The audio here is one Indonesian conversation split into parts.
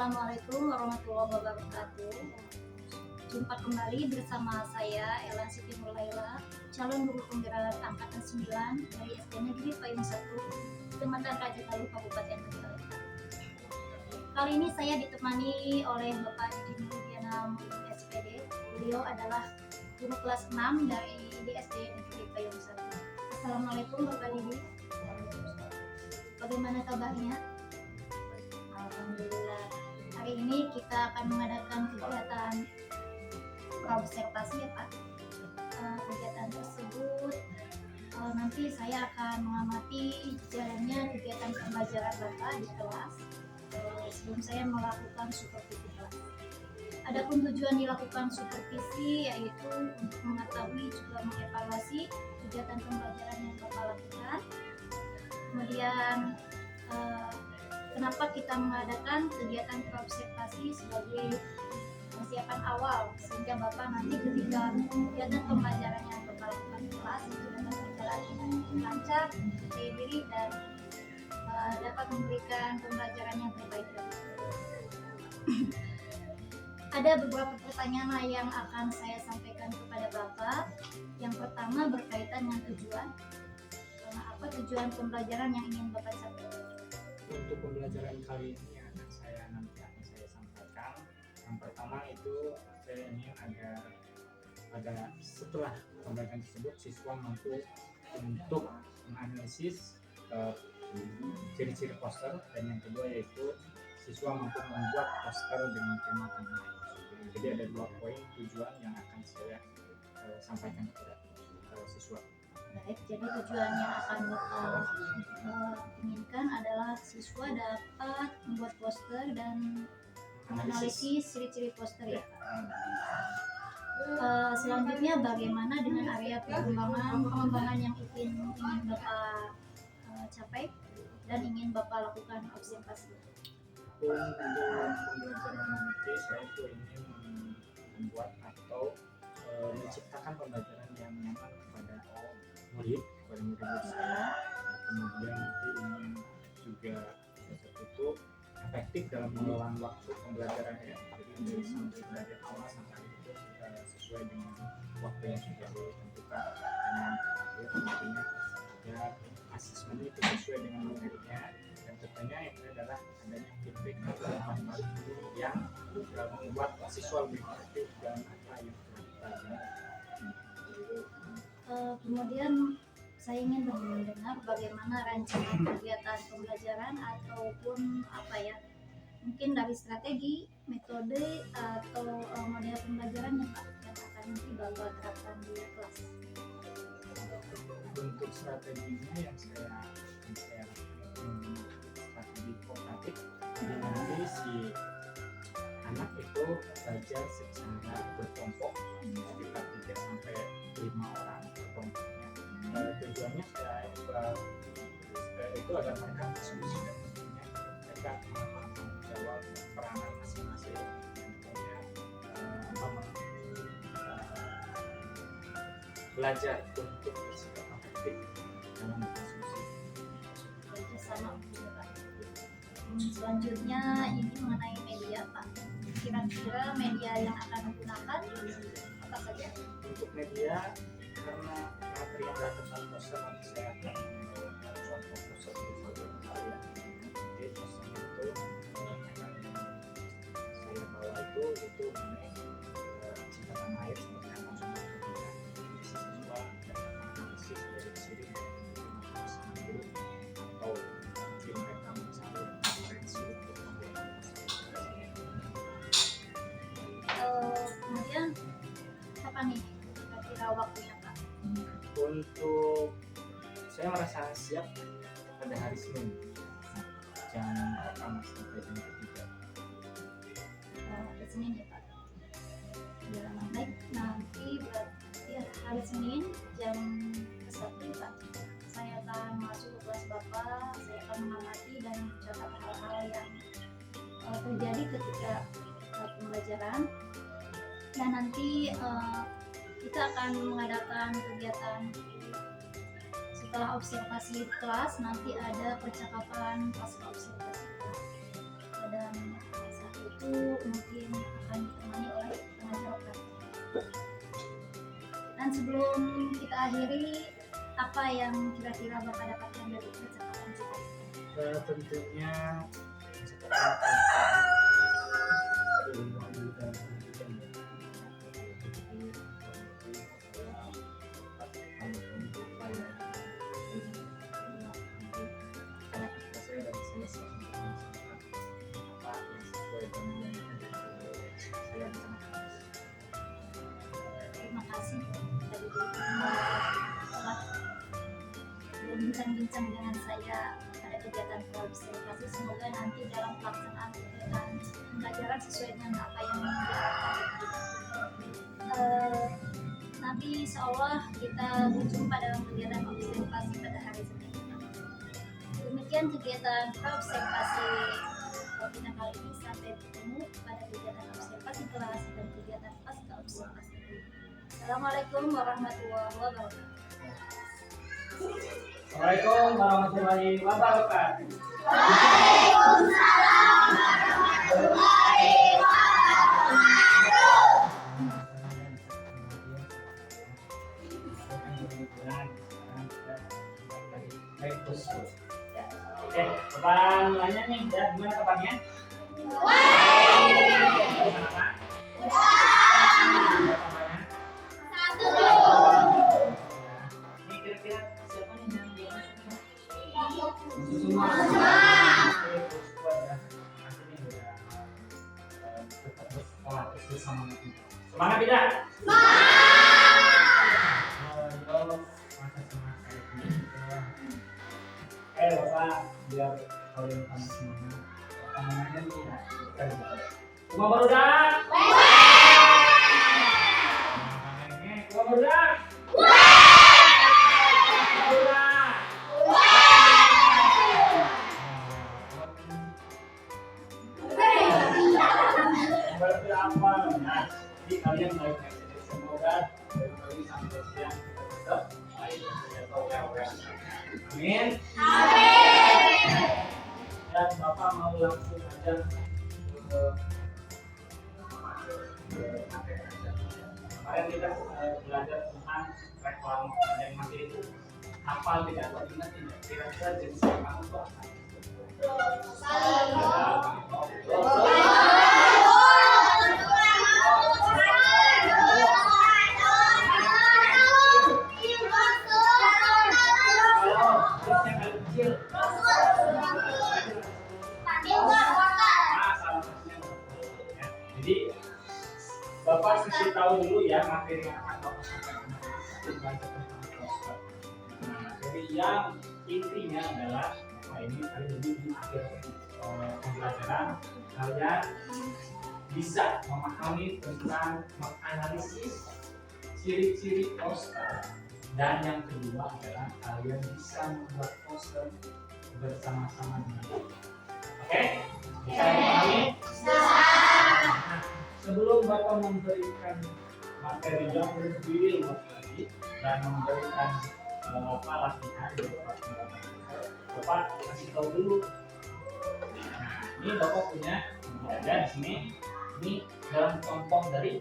Assalamualaikum warahmatullahi wabarakatuh. Jumpa kembali bersama saya Ella Siti Nurlaila, calon guru penggerak angkatan 9 dari SD Negeri Payung 1, Kecamatan Raja Talu, Kabupaten Majalengka. Kali ini saya ditemani oleh Bapak Didi Nurdiana SPD. Beliau adalah guru kelas 6 dari SD Negeri Payung 1. Assalamualaikum Bapak Didi. Bagaimana kabarnya? Alhamdulillah. Hari ini kita akan mengadakan kegiatan observasi ya Pak. Kegiatan tersebut nanti saya akan mengamati jalannya kegiatan pembelajaran Bapak di kelas sebelum saya melakukan supervisi kelas. Adapun tujuan dilakukan supervisi yaitu untuk mengetahui juga mengevaluasi kegiatan pembelajaran yang Bapak lakukan. Kemudian kenapa kita mengadakan kegiatan observasi sebagai persiapan awal sehingga Bapak nanti ketika kegiatan pembelajaran yang Bapak lakukan di kelas itu dapat berjalan dengan lancar, percaya diri dan dapat memberikan pembelajaran yang terbaik. Ada beberapa pertanyaan yang akan saya sampaikan kepada Bapak. Yang pertama berkaitan dengan tujuan. Apa tujuan pembelajaran yang ingin Bapak sampaikan? Untuk pembelajaran kali ini akan saya sampaikan. Yang pertama itu saya ingin agar pada setelah pembelajaran tersebut siswa mampu untuk menganalisis ciri-ciri poster, dan yang kedua yaitu siswa mampu membuat poster dengan tema tanah. Jadi ada 2 poin tujuan yang akan saya sampaikan kepada siswa. Baik, jadi tujuan yang akan Bapak inginkan adalah siswa dapat membuat poster dan menganalisis ciri-ciri poster ya Pak. Selanjutnya bagaimana dengan area pengembangan yang ingin Bapak capai dan ingin Bapak lakukan observasi? Untuk pembelajaran nanti saya tuh ingin membuat atau menciptakan pembelajaran yang nyaman kepada murid saya. Kemudian nanti ingin juga itu efektif dalam pengelolaan waktu pembelajarannya. Jadi dari awal sampai itu sesuai dengan waktu yang sudah ditentukan, dengan tentunya ya asesmen itu sesuai dengan materinya, dan tentunya ini adalah adanya feedback yang membuat siswa lebih aktif dalam apa yang dilakukan. Kemudian saya ingin mendengar bagaimana rancangan kegiatan pembelajaran ataupun mungkin dari strategi, metode atau model pembelajaran yang akan nanti Bapak terapkan di kelas. Untuk strateginya yang saya strategi kooperatif, nanti si anak itu belajar secara berkelompok sekitar 3 sampai 5 orang kelompoknya. Tujuannya saya itu agar mereka diskusi dan tentunya mereka menjawab peranan masing-masing, belajar untuk bersikap aktif dalam diskusi. Bersama Bapak. Selanjutnya ini mengenai media Pak. Kira-kira media yang akan digunakan apa saja? Untuk media, karena materi yang dilakukan poster nanti saya akan membuat poster di bagian kalian. Jadi poster itu saya bawa itu mengenai cinta tanah air seperti apa semua kemudian siswa dapat menganalisis dari ciri pasangan guru atau mungkin mereka mencari referensi untuk membuat poster. Kemudian kapan nih kira-kira waktunya Pak? Untuk saya merasa siap pada hari Senin jam pertama sampai jam 3. Hari Senin ya Pak. Ya, baik, nanti berarti hari Senin jam 1 Pak. Saya akan masuk ke kelas Bapak, saya akan mengamati dan mencatat hal-hal yang terjadi ketika pembelajaran, dan nanti kita akan mengadakan kegiatan setelah observasi kelas. Nanti ada percakapan pasca observasi dan mengakhiri, apa yang kira-kira Bapak dapatkan dari percakapan kita? Tentunya Terima kasih dari telah berbincang-bincang dengan saya pada kegiatan observasi. Semoga nanti dalam pelaksanaan kegiatan pembelajaran sesuai dengan apa yang diharapkan. Nanti insya Allah kita berjumpa dalam kegiatan observasi pada hari Senin. Demikian kegiatan observasi kita kali ini. Sampai bertemu pada kegiatan observasi kelas dan kegiatan pasca observasi. Assalamualaikum warahmatullahi wabarakatuh. Assalamualaikum warahmatullahi wabarakatuh. Oke, Bapak nanya nih, ya, gimana kabarnya? Ini kira-kira siapa nih yang semangat tidak? Bapak biar kalian tambah semangat. Namanya tidak. Semua barudak. Semua barudak. Jadi kalian baik-baik saja. Semoga dari pagi sampai siang kita tetap baik. Amin. Dan Bapak mau langsung aja ke materi. Kemarin kita belajar tentang reklame yang masih itu hafal tidak atau ingat tidak? Kira-kira jenis reklame itu apa? Jadi Bapak kasih tahu dulu ya materi yang akan Bapak sampaikan. Jadi yang intinya adalah ini kali ini di akhir pembelajaran kalian bisa memahami tentang menganalisis ciri-ciri poster, dan yang kedua adalah kalian bisa membuat poster bersama-sama dengan Oke? Bisa dipahami? Nah, sebelum Bapak memberikan materi yang lebih luas lagi dan memberikan latihan, Bapak kasih tahu dulu. Nah, ini Bapak punya ada di sini. Ini dalam contoh dari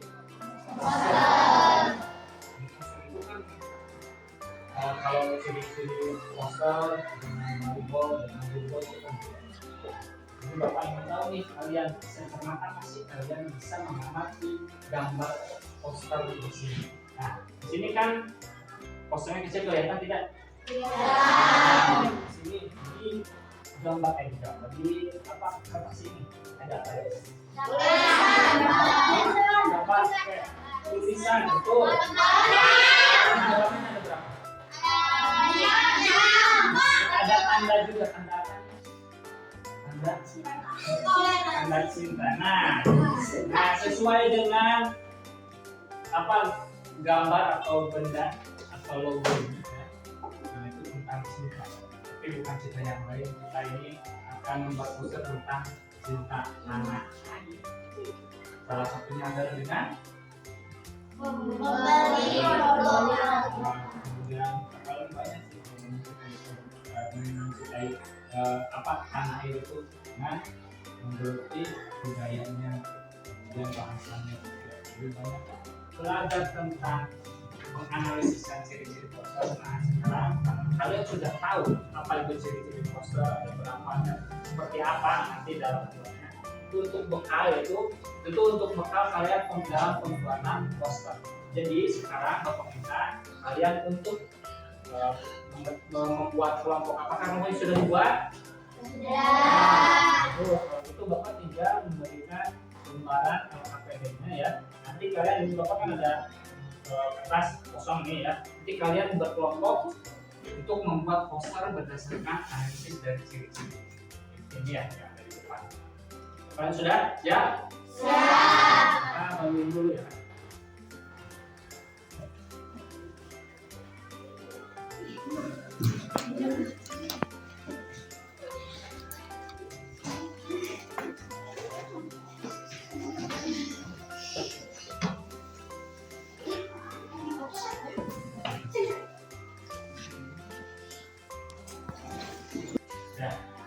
kalau ciri-ciri poster dengan logo itu kan. Jadi Bapak ingin tahu nih, kalian secermat apa sih kalian bisa mengamati gambar poster di sini. Nah, di sini kan posternya kecil, kelihatan tidak? Nah, di sini di gambar di apa kertas ini ada apa ya? Gambar kayak tulisan, betul. Gambarnya ada berapa? Ada tanda juga, tanda apa? Tanda cinta. Nah, sesuai dengan apa gambar atau benda atau logo ini, nah itu tentang cinta. Tapi bukan cinta yang lain. Kita ini akan membuat poster tentang cinta anak. Salah satunya adalah dengan kemudian kalau banyak sih mencintai apa tanah air itu dengan menggeluti budayanya dan bahasanya juga. Lebih banyak belajar tentang menganalisiskan ciri-ciri poster. Nah, sekarang kalian sudah tahu apa itu ciri-ciri poster, ada berapa dan seperti apa nanti dalam pembuatannya. Itu untuk bekal, yaitu tentu untuk bekal kalian dalam pembuatan poster. Jadi sekarang Bapak minta kalian untuk membuat kelompok. Apakah kelompoknya sudah dibuat? Sudah. Kalau itu Bapak tinggal memberikan lembaran LKPD-nya ya. Nanti kalian di Bapak kan ada kertas kosong nih ya. Nanti kalian berkelompok untuk membuat poster berdasarkan analisis dari ciri-ciri. Ini ya yang dari depan. Kalian sudah? Ya? Siap. Nah, bangun dulu ya.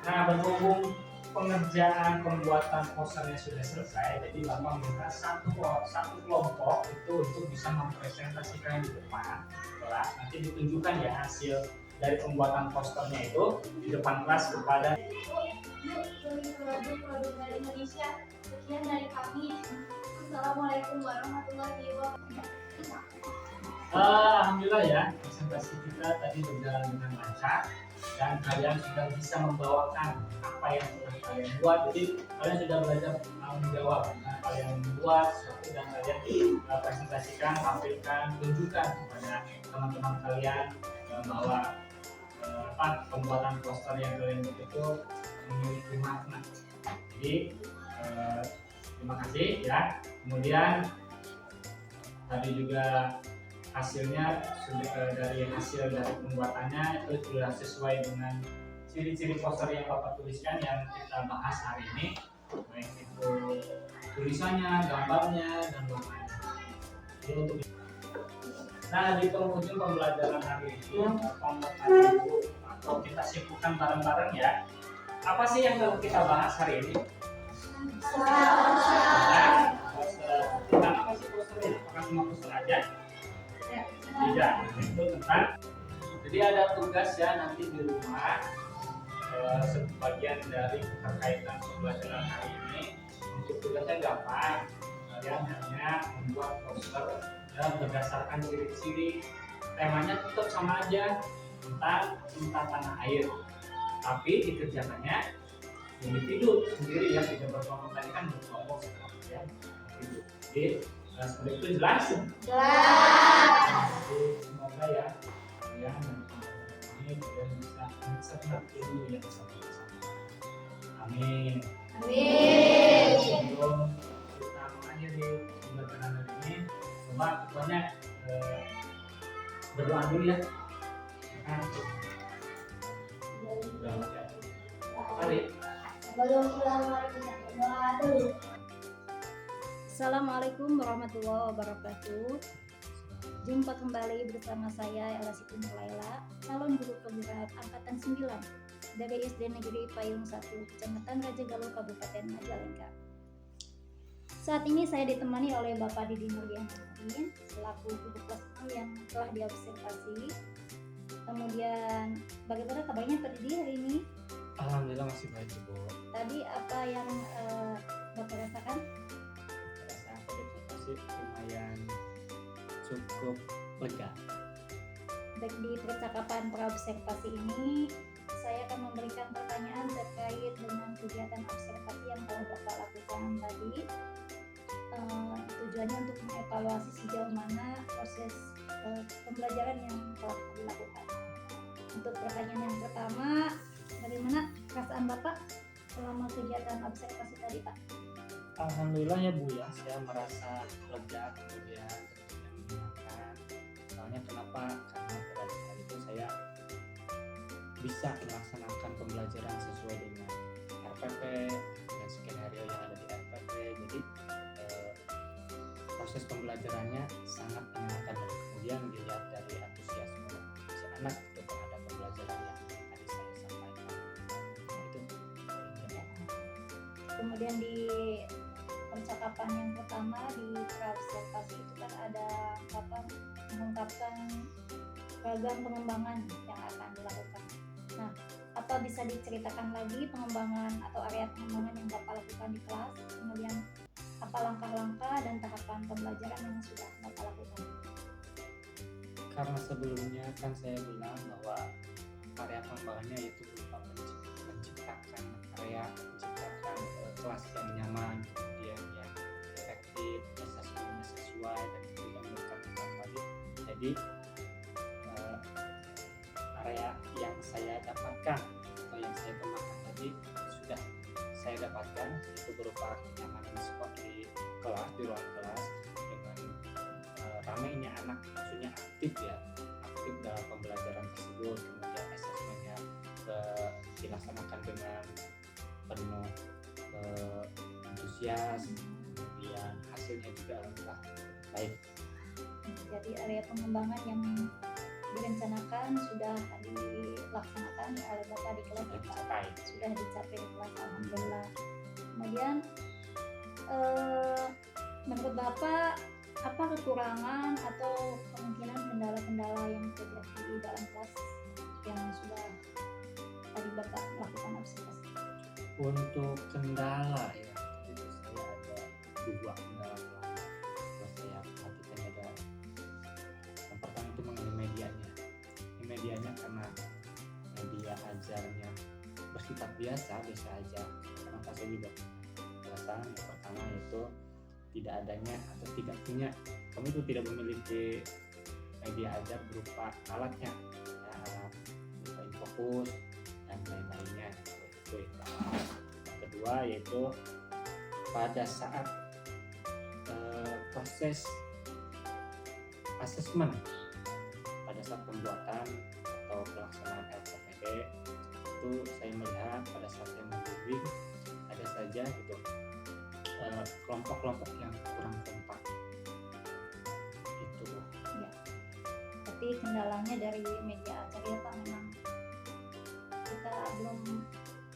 Nah, berhubung pengerjaan pembuatan posternya sudah selesai, jadi Bapak minta satu kelompok itu untuk bisa mempresentasikan di depan kelas. Nanti ditunjukkan ya hasil dari pembuatan posternya itu di depan kelas kepada Yuk beli produk dari Indonesia. Sekian dari kami. Assalamualaikum warahmatullahi wabarakatuh. Alhamdulillah ya, presentasi kita tadi berjalan dengan lancar dan kalian sudah bisa membawakan apa yang sudah kalian buat. Jadi kalian sudah belajar menjawab. Nah, kalian membuat sesuatu dan kalian presentasikan, tampilkan, tunjukkan kepada teman-teman kalian bahwa pembuatan poster yang kalian buat itu memiliki makna. Jadi terima kasih ya. Kemudian tadi juga hasilnya dari hasil dari pembuatannya itu sudah sesuai dengan ciri-ciri poster yang Bapak tuliskan yang kita bahas hari ini, baik itu tulisannya, gambarnya, dan warnanya. Jadi untuk nah di penghujung pembelajaran hari ini atau kita simpulkan bareng-bareng ya. Apa sih yang perlu kita bahas hari ini? Nah, tentang apa sih posternya? Apakah cuma poster aja? Tidak, itu tentang. Jadi ada tugas ya nanti di rumah sebagian dari terkaitan pembelajaran hari ini. Untuk tugasnya gampang, kalian hanya membuat poster dan berdasarkan ciri-ciri. Temanya tetap sama aja, tentang cinta tanah air, tapi dikerjakannya individu sendiri ya, tidak berkelompok. Tadi kan berkelompok ya. Jadi seperti itu jelas? Jelas. Jadi semoga ya kalian ini kalian bisa mencermati ilmu yang sama-sama. Amin. Amin. Sebelum kita mengakhiri pembelajaran hari ini, coba ketuanya berdoa dulu ya. Mari. Assalamualaikum warahmatullahi wabarakatuh. Jumpa kembali bersama saya Ella Siti Nurlaila, calon guru penggerak angkatan 9 dari SD Negeri Payung 1, Kecamatan Raja Galuh, Kabupaten Majalengka. Saat ini saya ditemani oleh Bapak Didi Nurdianudin selaku guru kelas 6 yang telah diobservasi. Kemudian bagaimana kabarnya Pak Didi hari ini? Alhamdulillah masih baik Bu. Tadi apa yang Bapak rasakan? Rasa observasi lumayan cukup lega. Baik, di percakapan praobservasi ini saya akan memberikan pertanyaan terkait dengan kegiatan observasi yang telah Bapak lakukan tadi. Tujuannya untuk mengevaluasi sejauh mana proses pembelajaran yang telah dilakukan. Untuk pertanyaan yang pertama, bagaimana perasaan Bapak selama kegiatan observasi tadi, Pak? Alhamdulillah ya Bu ya, saya merasa lega kemudian menyenangkan. Soalnya kenapa? Karena pada saat itu saya bisa melaksanakan pembelajaran sesuai dengan RPP dan skenario yang ada di RPP. Jadi proses pembelajarannya sangat menyenangkan dan kemudian dilihat dari antusiasme si anak terhadap pembelajaran yang tadi saya sampaikan. Nah, itu poinnya. Kemudian di percakapan yang pertama di praobservasi itu kan ada mengungkapkan ragam pengembangan yang akan dilakukan. Nah, apa bisa diceritakan lagi pengembangan atau area pengembangan yang Bapak lakukan di kelas? Kemudian apa langkah-langkah dan tahapan pembelajaran yang sudah Bapak lakukan? Karena sebelumnya kan saya bilang bahwa area pengembangannya itu berupa menciptakan kelas yang nyaman, kemudian yang efektif, asesmennya sesuai dan tidak menekan tadi. Jadi area yang saya dapatkan atau yang saya kembangkan tadi sudah saya dapatkan, itu berupa kenyamanan seperti kelas, di ruang kelas dengan ramainya anak, maksudnya aktif dalam pembelajaran tersebut, kemudian asesmennya dilaksanakan dengan penuh antusias, kemudian hasilnya juga alhamdulillah baik. Jadi area pengembangan yang direncanakan sudah dilaksanakan oleh Bapak di kelas, sudah dicapai di kelas, alhamdulillah. Kemudian menurut Bapak apa kekurangan atau kemungkinan kendala-kendala yang terjadi di dalam kelas yang sudah tadi Bapak lakukan observasi? Untuk kendala ya, itu saya ada 2 kendala yang saya perhatikan. Ada yang pertama itu mengenai medianya karena media ajarnya bersifat biasa aja. Kenapa saya juga alasan yang pertama itu tidak adanya atau tidak punya, kami itu tidak memiliki media ajar berupa alatnya ya, berupa infokus dan lain-lainnya. Itu yang kedua yaitu pada saat proses asesmen, pada saat pembuatan atau pelaksanaan LKPD itu saya melihat pada saat saya membimbing ada saja gitu kelompok-kelompok yang kurang kompak itu. Ya, tapi kendalanya dari media ajar ya Pak, memang kita belum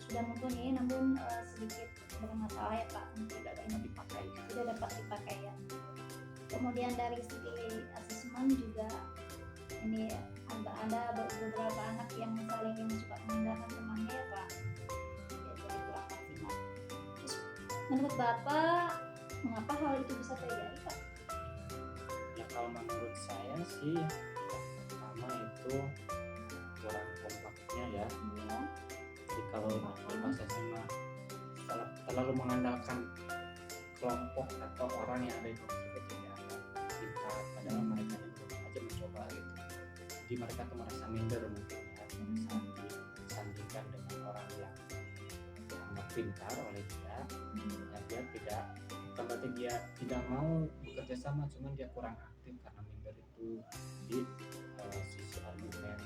sudah mumpuni, namun sedikit bermasalah ya Pak, Tidak dapat dipakai. tidak dapat dipakai ya. Kemudian dari segi asesmen juga ini ada beberapa anak yang saling suka mengandalkan temannya ya Pak, ya, jadi kurang maksimal. Terus, menurut Bapak mengapa hal itu bisa terjadi Pak? Ya kalau menurut saya sih yang pertama itu kurang kompaknya ya. Ya, Jadi kalau di masa SMA terlalu mengandalkan kelompok atau orang yang ada di kelompok tersebut tidak akan pintar, padahal mereka belum aja mencoba gitu. Jadi mereka tuh merasa minder mungkin ya saat disandingkan dengan orang yang dianggap pintar oleh dia. Ya, dia tidak, bukan berarti dia tidak mau bekerja sama, cuman dia kurang aktif karena minder itu di sisi argumen,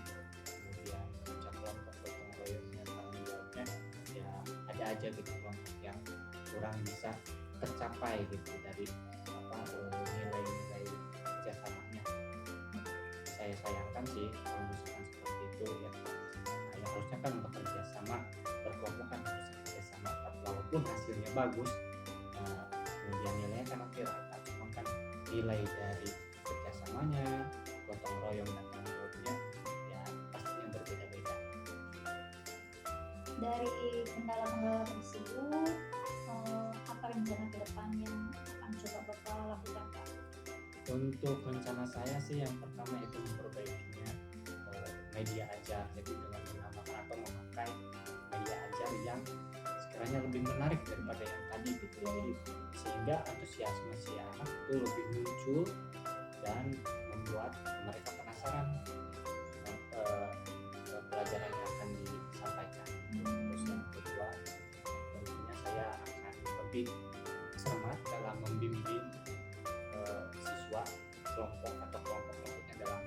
kemudian kerja kelompok, gotong royongnya, tanggung jawabnya ya ada aja gitu kelompok yang kurang bisa tercapai gitu dari nilai-nilai kerjasamanya. Saya sayangkan sih kalau misalkan seperti itu ya. Nah, yang harusnya kan bekerja sama, berkelompok kan harus bekerja sama, walaupun hasilnya bagus, kemudian nilainya kan nanti rata, cuma kan nilai dari kerjasamanya, gotong royong dan tanggung jawabnya ya pastinya berbeda-beda. dari kendala-kendala tersebut apa rencana ke depan yang akan coba Bapak lakukan Pak? Untuk rencana saya sih yang pertama itu memperbaikinya media ajar, jadi dengan menambahkan atau memakai media ajar yang sekiranya lebih menarik daripada yang tadi gitu ya. Jadi sehingga antusiasme si anak itu lebih muncul dan membuat mereka penasaran dengan pelajaran yang akan disampaikan. Terus yang kedua tentunya saya akan lebih cermat dalam membimbing siswa kelompok atau kelompok-kelompoknya dalam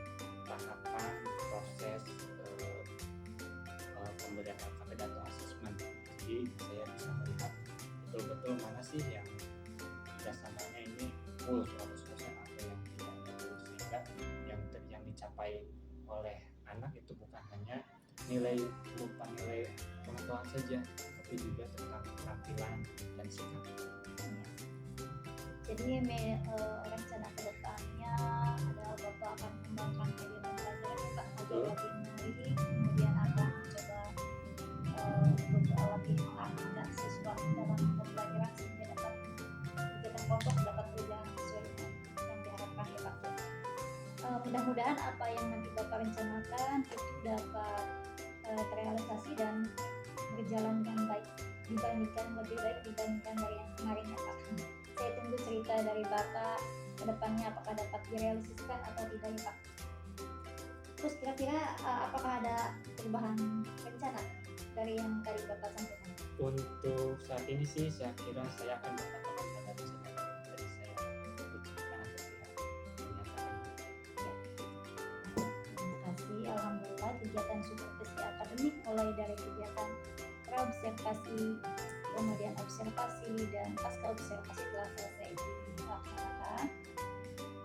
tahapan proses pemberian LKPD atau asesmen. Jadi saya bisa melihat betul-betul mana sih yang kerjasamanya ini full 100% atau yang tidak full, sehingga yang dicapai oleh anak itu bukan hanya nilai berupa nilai pengetahuan saja, tapi juga tentang penampilan dan sikap. rencana kedepannya ada Bapak akan mengembangkan kegiatan pelajaran ya Pak agar lebih menarik, kemudian akan mencoba lebih mengaktifkan siswa dalam pembelajaran sehingga dapat kegiatan kelompok dapat berjalan sesuai dengan yang diharapkan ya Pak. Mudah-mudahan apa yang nanti Bapak rencanakan itu dapat terrealisasi dan berjalan dengan baik lebih baik dibandingkan dari yang kemarin ya Pak. Saya tunggu cerita dari Bapak ke depannya apakah dapat direalisasikan atau tidak ya Pak. Terus kira-kira apakah ada perubahan rencana dari yang tadi Bapak sampaikan? Untuk saat ini sih saya kira saya akan berpatokan pada rencana dari saya ucapkan atau saya menyatakan. Terima kasih. Alhamdulillah kegiatan supervisi akademik mulai dari kegiatan praobservasi, kemudian observasi dan pasca observasi telah selesai dilaksanakan.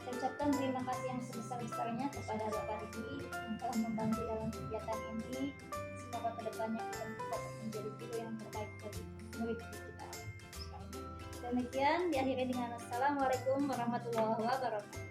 Saya ucapkan terima kasih yang sebesar-besarnya kepada Bapak Didi yang telah membantu dalam kegiatan ini. Semoga kedepannya kita dapat menjadi guru yang terbaik bagi murid kita. Demikian diakhiri dengan Assalamualaikum warahmatullahi wabarakatuh.